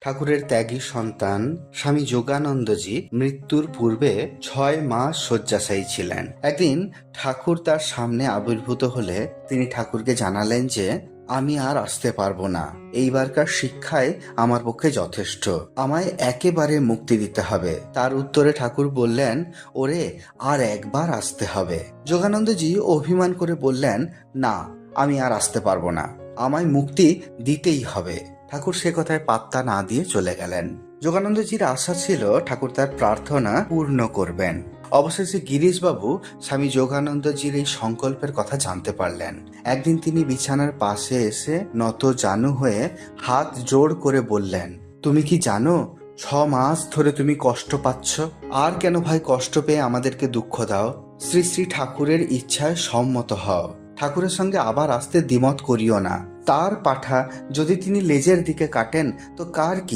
ঠাকুরের ত্যাগী সন্তান স্বামী যোগানন্দজি মৃত্যুর পূর্বে 6 মাস শয্যাশায়ী ছিলেন। একদিন ঠাকুর তার সামনে আবির্ভূত হলে তিনি ঠাকুরকে জানালেন যে আমি আর আসতে পারবো না, এইবারকার শিক্ষায় আমার পক্ষে যথেষ্ট, আমায় একেবারে মুক্তি দিতে হবে। তার উত্তরে ঠাকুর বললেন, ওরে আর একবার আসতে হবে। যোগানন্দজি অভিমান করে বললেন, না, আমি আর আসতে পারবো না, আমায় মুক্তি দিতেই হবে। ঠাকুর সে কথায় পাত্তা না দিয়ে চলে গেলেন। যোগানন্দজির আশা ছিল ঠাকুর তার প্রার্থনা পূর্ণ করবেন। অবশেষে গিরিশবাবু স্বামী যোগানন্দজির এই সংকল্পের কথা জানতে পারলেন। একদিন তিনি বিছানার পাশে এসে নত জানু হয়ে হাত জোড় করে বললেন, তুমি কি জানো 6 মাস ধরে তুমি কষ্ট পাচ্ছ? আর কেন ভাই কষ্ট পেয়ে আমাদেরকে দুঃখ দাও? শ্রী শ্রী ঠাকুরের ইচ্ছায় সম্মত হও। ঠাকুরের সঙ্গে আবার আসতে দ্বিমত করিও না। তার পাঠা যদি তিনি লেজের দিকে কাটেন তো কার কি?